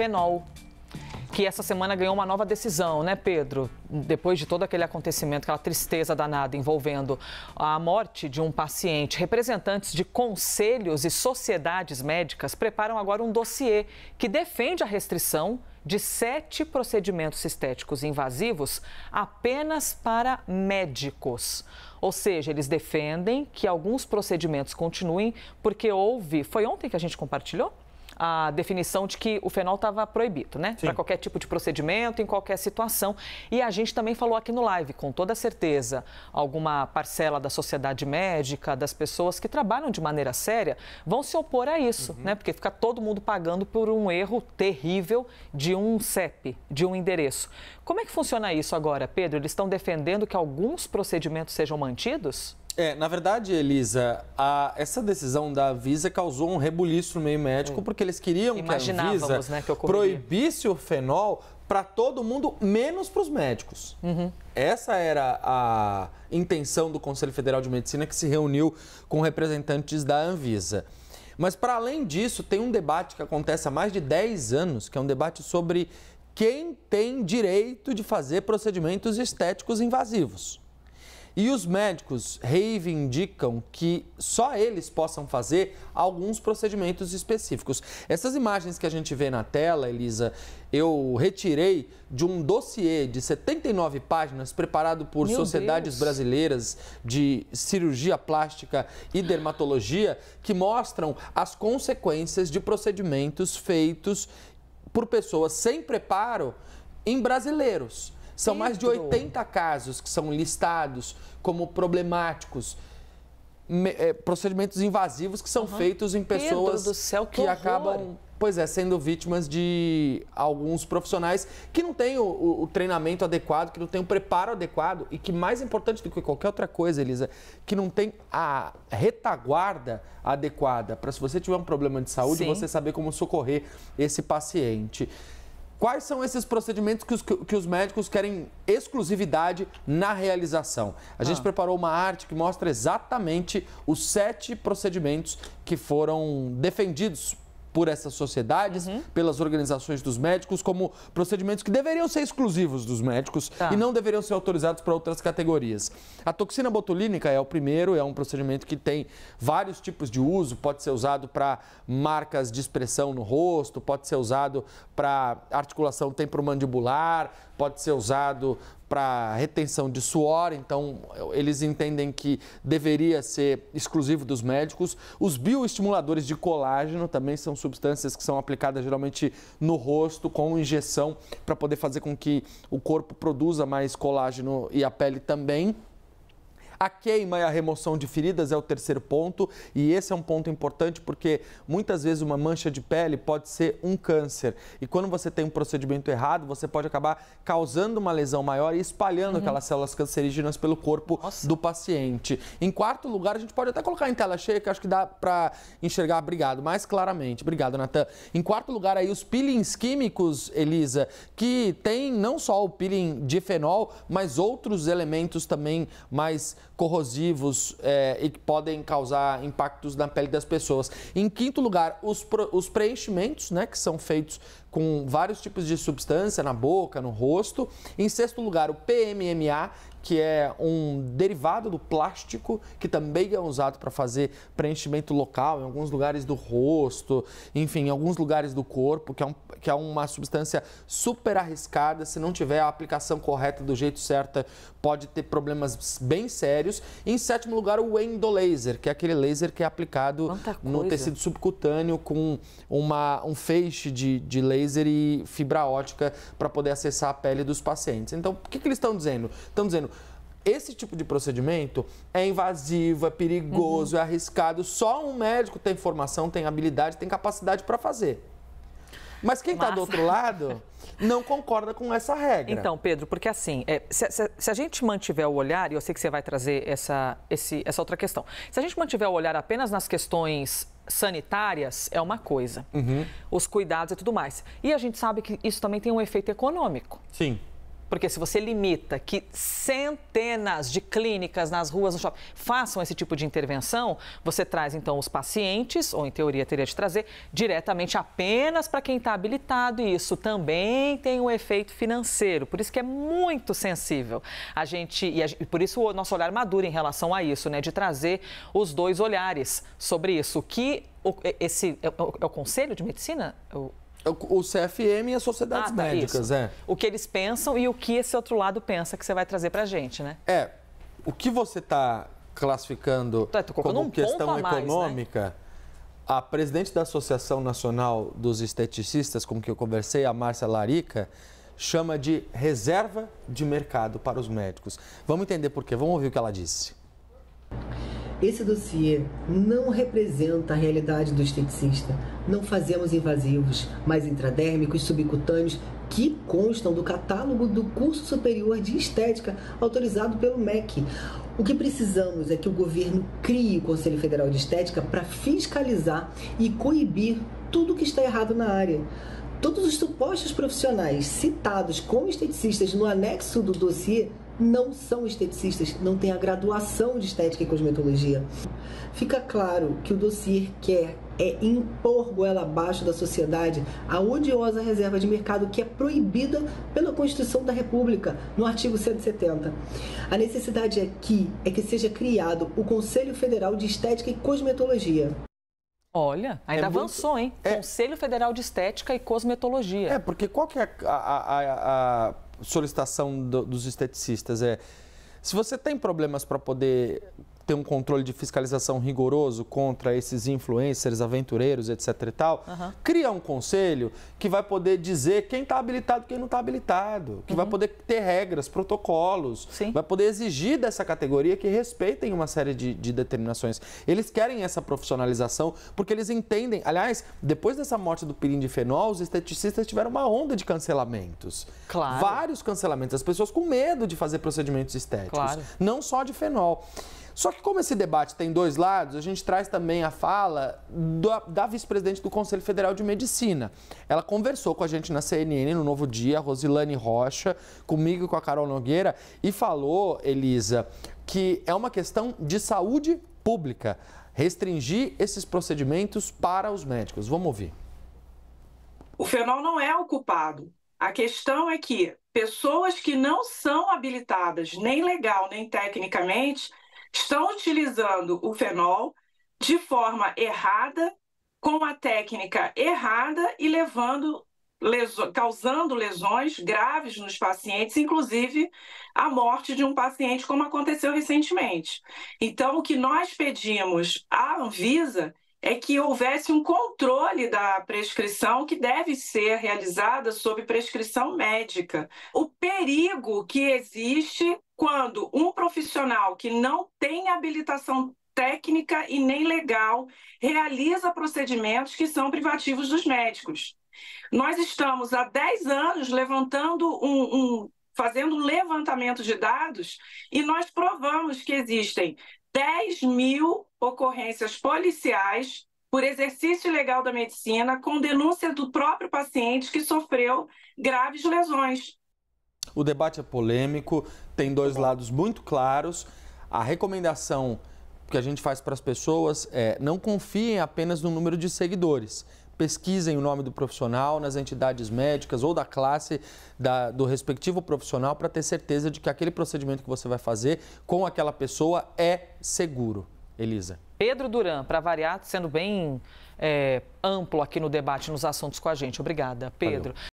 fenol, que essa semana ganhou uma nova decisão, né, Pedro? Depois de todo aquele acontecimento, aquela tristeza danada envolvendo a morte de um paciente, representantes de conselhos e sociedades médicas preparam agora um dossiê que defende a restrição de 7 procedimentos estéticos invasivos apenas para médicos. Ou seja, eles defendem que alguns procedimentos continuem porque foi ontem que a gente compartilhou? A definição de que o fenol estava proibido, né? Para qualquer tipo de procedimento, em qualquer situação. E a gente também falou aqui no live, com toda certeza, alguma parcela da sociedade médica, das pessoas que trabalham de maneira séria, vão se opor a isso, né? Porque fica todo mundo pagando por um erro terrível de um CEP, de um endereço. Como é que funciona isso agora, Pedro? Eles estão defendendo que alguns procedimentos sejam mantidos? Na verdade, Elisa, essa decisão da Anvisa causou um rebuliço no meio médico, porque eles queriam que a Anvisa, né, que proibisse o fenol para todo mundo, menos para os médicos. Essa era a intenção do Conselho Federal de Medicina, que se reuniu com representantes da Anvisa. Mas, para além disso, tem um debate que acontece há mais de 10 anos, que é um debate sobre quem tem direito de fazer procedimentos estéticos invasivos. E os médicos reivindicam que só eles possam fazer alguns procedimentos específicos. Essas imagens que a gente vê na tela, Elisa, eu retirei de um dossiê de 79 páginas preparado por sociedades brasileiras de cirurgia plástica e dermatologia, que mostram as consequências de procedimentos feitos por pessoas sem preparo em brasileiros. São mais de 80 casos que são listados como problemáticos, procedimentos invasivos que são feitos em pessoas que acabam, sendo vítimas de alguns profissionais que não têm o treinamento adequado, que não têm o preparo adequado e que, mais importante do que qualquer outra coisa, Elisa, que não tem a retaguarda adequada para, se você tiver um problema de saúde, você saber como socorrer esse paciente. Quais são esses procedimentos que os médicos querem exclusividade na realização? A gente preparou uma arte que mostra exatamente os 7 procedimentos que foram defendidos por essas sociedades, pelas organizações dos médicos, como procedimentos que deveriam ser exclusivos dos médicos e não deveriam ser autorizados para outras categorias. A toxina botulínica é o primeiro, é um procedimento que tem vários tipos de uso, pode ser usado para marcas de expressão no rosto, pode ser usado para articulação temporomandibular, pode ser usado para retenção de suor, então eles entendem que deveria ser exclusivo dos médicos. Os bioestimuladores de colágeno também são substâncias que são aplicadas geralmente no rosto com injeção para poder fazer com que o corpo produza mais colágeno e a pele também. A queima e a remoção de feridas é o terceiro ponto, e esse é um ponto importante porque muitas vezes uma mancha de pele pode ser um câncer. E quando você tem um procedimento errado, você pode acabar causando uma lesão maior e espalhando aquelas células cancerígenas pelo corpo do paciente. Em quarto lugar, a gente pode até colocar em tela cheia, que acho que dá para enxergar, mais claramente. Obrigado, Natan. Em quarto lugar, aí os peelings químicos, Elisa, que tem não só o peeling de fenol, mas outros elementos também mais corrosivos e que podem causar impactos na pele das pessoas. Em quinto lugar, os preenchimentos, né, que são feitos com vários tipos de substância na boca, no rosto. Em sexto lugar, o PMMA, que é um derivado do plástico, que também é usado para fazer preenchimento local em alguns lugares do rosto, enfim, em alguns lugares do corpo, que é uma substância super arriscada. Se não tiver a aplicação correta do jeito certo, pode ter problemas bem sérios. Em sétimo lugar, o endolaser, que é aquele laser que é aplicado no tecido subcutâneo com um feixe de laser e fibra óptica para poder acessar a pele dos pacientes. Então, o que eles estão dizendo? Estão dizendo: esse tipo de procedimento é invasivo, é perigoso, é arriscado. Só um médico tem formação, tem habilidade, tem capacidade para fazer. Mas quem está do outro lado não concorda com essa regra. Então, Pedro, porque assim, se a gente mantiver o olhar, e eu sei que você vai trazer essa outra questão, se a gente mantiver o olhar apenas nas questões sanitárias, é uma coisa, os cuidados e tudo mais. E a gente sabe que isso também tem um efeito econômico. Sim. Porque se você limita que centenas de clínicas nas ruas, no shopping, façam esse tipo de intervenção, você traz então os pacientes, ou em teoria teria de trazer, diretamente apenas para quem está habilitado. E isso também tem um efeito financeiro. Por isso que é muito sensível. E por isso o nosso olhar maduro em relação a isso, né? De trazer os dois olhares sobre isso. É o Conselho de Medicina? O CFM e as sociedades médicas, isso. O que eles pensam e o que esse outro lado pensa que você vai trazer para a gente, né? O que você está classificando como questão econômica, né? A presidente da Associação Nacional dos Esteticistas, com quem eu conversei, a Márcia Larica, chama de reserva de mercado para os médicos. Vamos entender por quê. Vamos ouvir o que ela disse. Esse dossiê não representa a realidade do esteticista. Não fazemos invasivos, mas intradérmicos subcutâneos que constam do catálogo do curso superior de estética autorizado pelo MEC. O que precisamos é que o governo crie o Conselho Federal de Estética para fiscalizar e coibir tudo que está errado na área. Todos os supostos profissionais citados como esteticistas no anexo do dossiê não são esteticistas, não têm a graduação de estética e cosmetologia. Fica claro que o dossiê quer impor goela abaixo da sociedade a odiosa reserva de mercado que é proibida pela Constituição da República, no artigo 170. A necessidade aqui é que seja criado o Conselho Federal de Estética e Cosmetologia. Olha, ainda avançou, hein? Conselho Federal de Estética e Cosmetologia. Porque qual que é a solicitação dos esteticistas? Se você tem problemas para poder ter um controle de fiscalização rigoroso contra esses influencers, aventureiros, etc e tal, cria um conselho que vai poder dizer quem está habilitado e quem não está habilitado, que vai poder ter regras, protocolos, vai poder exigir dessa categoria que respeitem uma série de determinações. Eles querem essa profissionalização porque eles entendem. Aliás, depois dessa morte do pirindifenol, os esteticistas tiveram uma onda de cancelamentos. Claro. Vários cancelamentos. As pessoas com medo de fazer procedimentos estéticos. Claro. Não só de fenol. Só que como esse debate tem dois lados, a gente traz também a fala da vice-presidente do Conselho Federal de Medicina. Ela conversou com a gente na CNN, no Novo Dia, a Rosilane Rocha, comigo e com a Carol Nogueira, e falou, Elisa, que é uma questão de saúde pública, restringir esses procedimentos para os médicos. Vamos ouvir. O fenol não é o culpado. A questão é que pessoas que não são habilitadas, nem legal, nem tecnicamente, estão utilizando o fenol de forma errada, com a técnica errada e causando lesões graves nos pacientes, inclusive a morte de um paciente, como aconteceu recentemente. Então, o que nós pedimos à Anvisa é que houvesse um controle da prescrição que deve ser realizada sob prescrição médica. O perigo que existe quando um profissional que não tem habilitação técnica e nem legal realiza procedimentos que são privativos dos médicos. Nós estamos há 10 anos fazendo um levantamento de dados e nós provamos que existem 10.000 ocorrências policiais por exercício ilegal da medicina com denúncia do próprio paciente que sofreu graves lesões. O debate é polêmico, tem dois lados muito claros. A recomendação que a gente faz para as pessoas é não confiem apenas no número de seguidores. Pesquisem o nome do profissional nas entidades médicas ou da classe do respectivo profissional para ter certeza de que aquele procedimento que você vai fazer com aquela pessoa é seguro. Elisa. Pedro Duran, para variar, sendo bem amplo aqui no debate, nos assuntos com a gente. Obrigada, Pedro. Valeu.